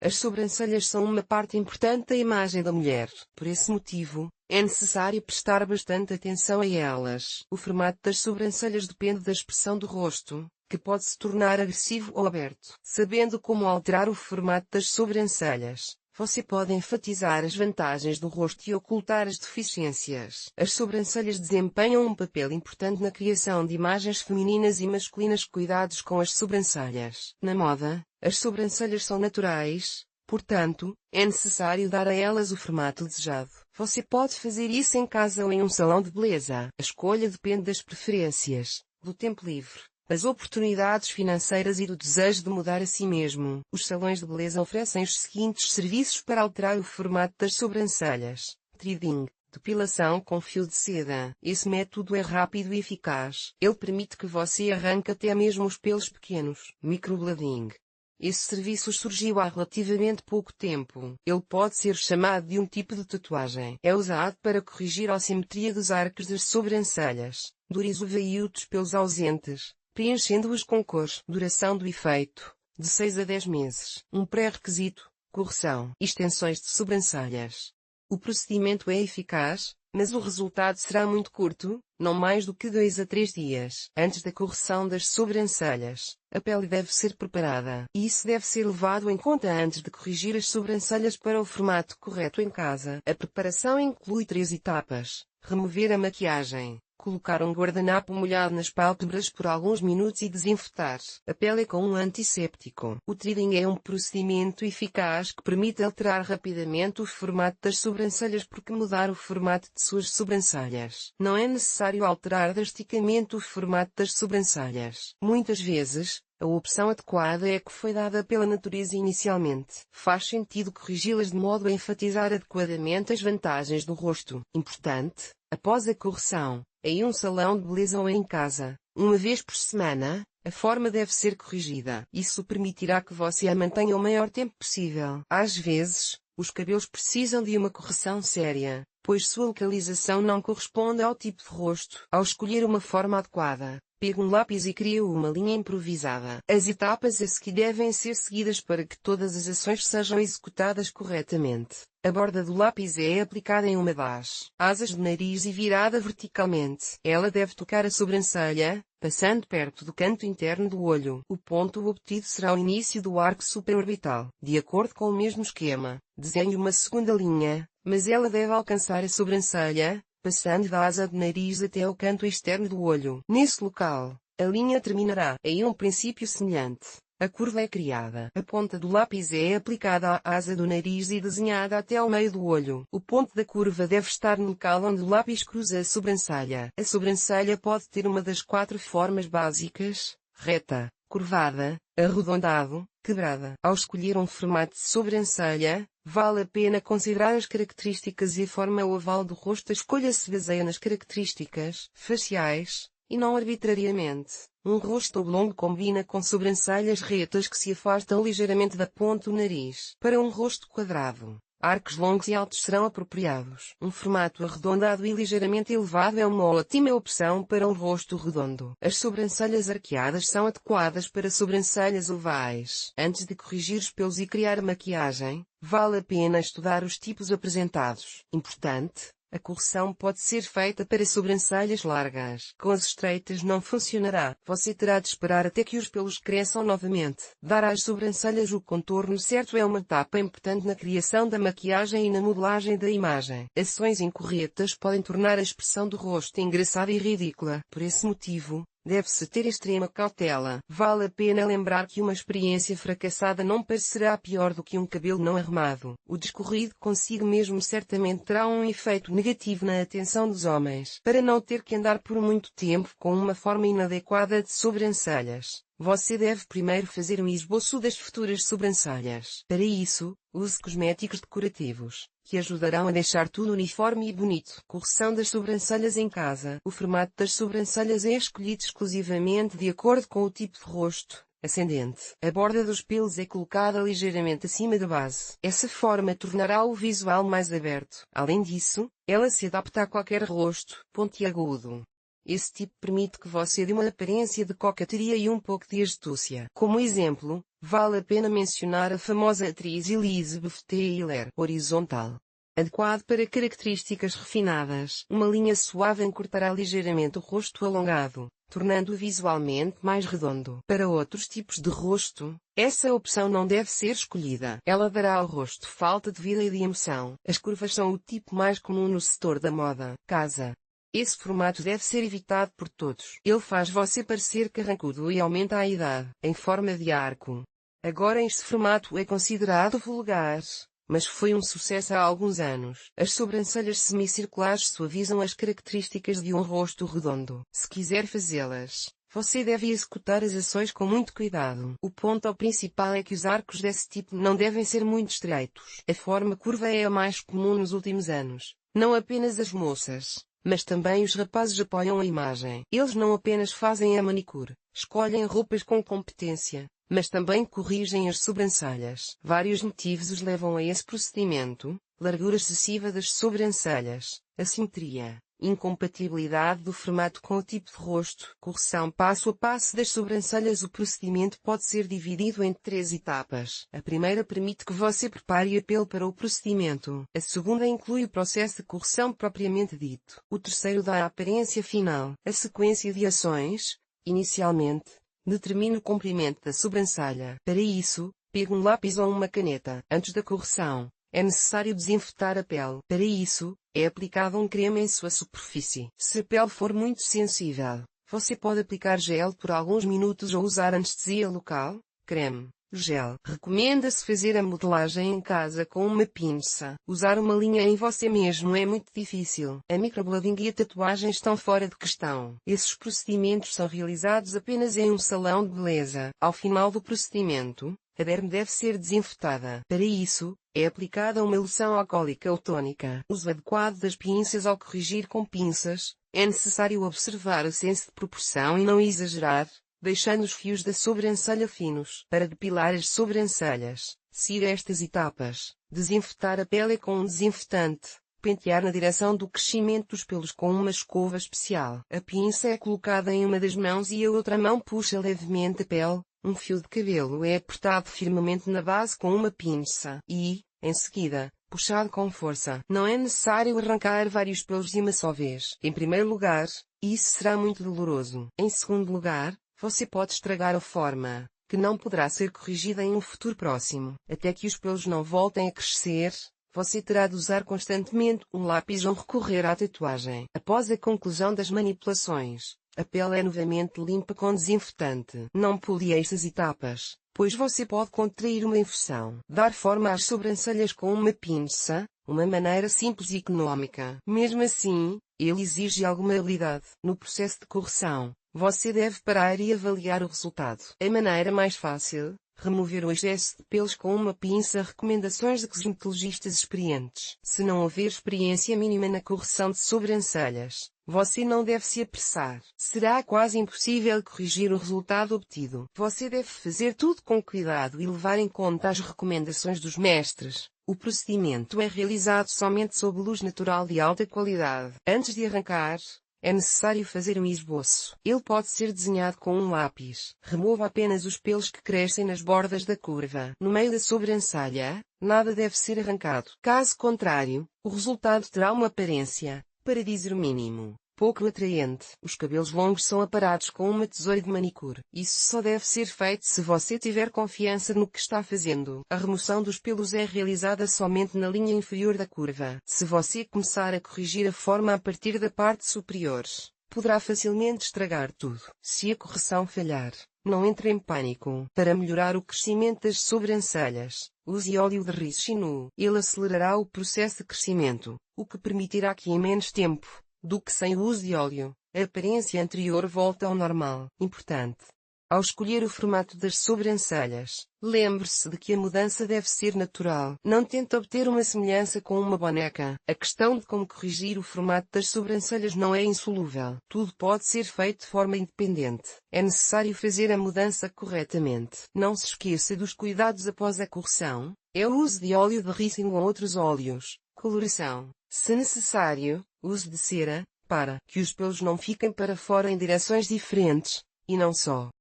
As sobrancelhas são uma parte importante da imagem da mulher. Por esse motivo, é necessário prestar bastante atenção a elas. O formato das sobrancelhas depende da expressão do rosto, que pode se tornar agressivo ou aberto. Sabendo como alterar o formato das sobrancelhas, você pode enfatizar as vantagens do rosto e ocultar as deficiências. As sobrancelhas desempenham um papel importante na criação de imagens femininas e masculinas. Cuidados com as sobrancelhas. Na moda, as sobrancelhas são naturais, portanto, é necessário dar a elas o formato desejado. Você pode fazer isso em casa ou em um salão de beleza. A escolha depende das preferências, do tempo livre, das oportunidades financeiras e do desejo de mudar a si mesmo. Os salões de beleza oferecem os seguintes serviços para alterar o formato das sobrancelhas: threading, depilação com fio de seda. Esse método é rápido e eficaz. Ele permite que você arranque até mesmo os pelos pequenos. Microblading. Esse serviço surgiu há relativamente pouco tempo. Ele pode ser chamado de um tipo de tatuagem. É usado para corrigir a assimetria dos arcos das sobrancelhas, durizo o veio dos pelos ausentes, preenchendo-os com cor. Duração do efeito: de 6 a 10 meses. Um pré-requisito: correção. Extensões de sobrancelhas. O procedimento é eficaz, mas o resultado será muito curto, não mais do que 2 a 3 dias. Antes da correção das sobrancelhas, a pele deve ser preparada. E isso deve ser levado em conta antes de corrigir as sobrancelhas para o formato correto em casa. A preparação inclui 3 etapas: remover a maquiagem, colocar um guardanapo molhado nas pálpebras por alguns minutos e desinfetar a pele com um antisséptico. O threading é um procedimento eficaz que permite alterar rapidamente o formato das sobrancelhas, porque mudar o formato de suas sobrancelhas não é necessário alterar drasticamente o formato das sobrancelhas. Muitas vezes, a opção adequada é a que foi dada pela natureza inicialmente. Faz sentido corrigi-las de modo a enfatizar adequadamente as vantagens do rosto. Importante: após a correção, em um salão de beleza ou em casa, uma vez por semana, a forma deve ser corrigida. Isso permitirá que você a mantenha o maior tempo possível. Às vezes, os cabelos precisam de uma correção séria, pois sua localização não corresponde ao tipo de rosto. Ao escolher uma forma adequada, pegue um lápis e crie uma linha improvisada. As etapas a seguir devem ser seguidas para que todas as ações sejam executadas corretamente. A borda do lápis é aplicada em uma das asas do nariz e virada verticalmente. Ela deve tocar a sobrancelha, passando perto do canto interno do olho. O ponto obtido será o início do arco supraorbital. De acordo com o mesmo esquema, desenhe uma segunda linha, mas ela deve alcançar a sobrancelha, passando da asa do nariz até ao canto externo do olho. Nesse local, a linha terminará em um princípio semelhante. A curva é criada. A ponta do lápis é aplicada à asa do nariz e desenhada até ao meio do olho. O ponto da curva deve estar no local onde o lápis cruza a sobrancelha. A sobrancelha pode ter uma das 4 formas básicas: reta, curvada, arredondado, quebrada. Ao escolher um formato de sobrancelha, vale a pena considerar as características e a forma oval do rosto. A escolha se baseia nas características faciais, e não arbitrariamente. Um rosto oblongo combina com sobrancelhas retas que se afastam ligeiramente da ponta do nariz. Para um rosto quadrado, arcos longos e altos serão apropriados. Um formato arredondado e ligeiramente elevado é uma ótima opção para um rosto redondo. As sobrancelhas arqueadas são adequadas para sobrancelhas ovais. Antes de corrigir os pelos e criar maquiagem, vale a pena estudar os tipos apresentados. Importante: a correção pode ser feita para sobrancelhas largas. Com as estreitas não funcionará. Você terá de esperar até que os pelos cresçam novamente. Dar às sobrancelhas o contorno certo é uma etapa importante na criação da maquiagem e na modelagem da imagem. Ações incorretas podem tornar a expressão do rosto engraçada e ridícula. Por esse motivo, deve-se ter extrema cautela. Vale a pena lembrar que uma experiência fracassada não parecerá pior do que um cabelo não arrumado. O descorrido consigo mesmo certamente terá um efeito negativo na atenção dos homens. Para não ter que andar por muito tempo com uma forma inadequada de sobrancelhas, você deve primeiro fazer um esboço das futuras sobrancelhas. Para isso, use cosméticos decorativos, que ajudarão a deixar tudo uniforme e bonito. Correção das sobrancelhas em casa. O formato das sobrancelhas é escolhido exclusivamente de acordo com o tipo de rosto. Ascendente. A borda dos pelos é colocada ligeiramente acima da base. Essa forma tornará o visual mais aberto. Além disso, ela se adapta a qualquer rosto pontiagudo. Esse tipo permite que você dê uma aparência de coqueteria e um pouco de astúcia. Como exemplo, vale a pena mencionar a famosa atriz Elizabeth Taylor. Horizontal. Adequado para características refinadas. Uma linha suave encurtará ligeiramente o rosto alongado, tornando-o visualmente mais redondo. Para outros tipos de rosto, essa opção não deve ser escolhida. Ela dará ao rosto falta de vida e de emoção. As curvas são o tipo mais comum no setor da moda. Casa. Esse formato deve ser evitado por todos. Ele faz você parecer carrancudo e aumenta a idade. Em forma de arco. Agora este formato é considerado vulgar, mas foi um sucesso há alguns anos. As sobrancelhas semicirculares suavizam as características de um rosto redondo. Se quiser fazê-las, você deve executar as ações com muito cuidado. O ponto principal é que os arcos desse tipo não devem ser muito estreitos. A forma curva é a mais comum nos últimos anos. Não apenas as moças, mas também os rapazes apoiam a imagem. Eles não apenas fazem a manicure, escolhem roupas com competência, mas também corrigem as sobrancelhas. Vários motivos os levam a esse procedimento: largura excessiva das sobrancelhas, assimetria, incompatibilidade do formato com o tipo de rosto, correção passo a passo das sobrancelhas. O procedimento pode ser dividido em 3 etapas. A primeira permite que você prepare a pele para o procedimento. A segunda inclui o processo de correção propriamente dito. O terceiro dá a aparência final. A sequência de ações, inicialmente, determine o comprimento da sobrancelha. Para isso, pegue um lápis ou uma caneta. Antes da correção, é necessário desinfetar a pele. Para isso, é aplicado um creme em sua superfície. Se a pele for muito sensível, você pode aplicar gel por alguns minutos ou usar anestesia local. Creme. Gel. Recomenda-se fazer a modelagem em casa com uma pinça. Usar uma linha em você mesmo é muito difícil. A microblading e a tatuagem estão fora de questão. Esses procedimentos são realizados apenas em um salão de beleza. Ao final do procedimento, a derme deve ser desinfetada. Para isso, é aplicada uma loção alcoólica ou tônica. Uso adequado das pinças. Ao corrigir com pinças, é necessário observar o senso de proporção e não exagerar, deixando os fios da sobrancelha finos. Para depilar as sobrancelhas, siga estas etapas: desinfetar a pele com um desinfetante, pentear na direção do crescimento dos pelos com uma escova especial. A pinça é colocada em uma das mãos e a outra mão puxa levemente a pele. Um fio de cabelo é apertado firmemente na base com uma pinça e, em seguida, puxado com força. Não é necessário arrancar vários pelos de uma só vez. Em primeiro lugar, isso será muito doloroso. Em segundo lugar, você pode estragar a forma, que não poderá ser corrigida em um futuro próximo. Até que os pelos não voltem a crescer, você terá de usar constantemente um lápis ou recorrer à tatuagem. Após a conclusão das manipulações, a pele é novamente limpa com desinfetante. Não pule estas etapas, pois você pode contrair uma infecção. Dar forma às sobrancelhas com uma pinça, uma maneira simples e económica. Mesmo assim, ele exige alguma habilidade. No processo de correção, você deve parar e avaliar o resultado. A maneira mais fácil: remover o excesso de pelos com uma pinça. Recomendações de cosmetologistas experientes. Se não houver experiência mínima na correção de sobrancelhas, você não deve se apressar. Será quase impossível corrigir o resultado obtido. Você deve fazer tudo com cuidado e levar em conta as recomendações dos mestres. O procedimento é realizado somente sob luz natural de alta qualidade. Antes de arrancar, é necessário fazer um esboço. Ele pode ser desenhado com um lápis. Remova apenas os pelos que crescem nas bordas da curva. No meio da sobrancelha, nada deve ser arrancado. Caso contrário, o resultado terá uma aparência, para dizer o mínimo, pouco atraente. Os cabelos longos são aparados com uma tesoura de manicure. Isso só deve ser feito se você tiver confiança no que está fazendo. A remoção dos pelos é realizada somente na linha inferior da curva. Se você começar a corrigir a forma a partir da parte superior, poderá facilmente estragar tudo. Se a correção falhar, não entre em pânico. Para melhorar o crescimento das sobrancelhas, use óleo de ricino. Ele acelerará o processo de crescimento, o que permitirá que em menos tempo do que sem o uso de óleo, a aparência anterior volta ao normal. Importante: ao escolher o formato das sobrancelhas, lembre-se de que a mudança deve ser natural. Não tente obter uma semelhança com uma boneca. A questão de como corrigir o formato das sobrancelhas não é insolúvel. Tudo pode ser feito de forma independente. É necessário fazer a mudança corretamente. Não se esqueça dos cuidados após a correção. É o uso de óleo de ricino ou outros óleos. Coloração: se necessário, use de cera, para que os pelos não fiquem para fora em direções diferentes, e não só.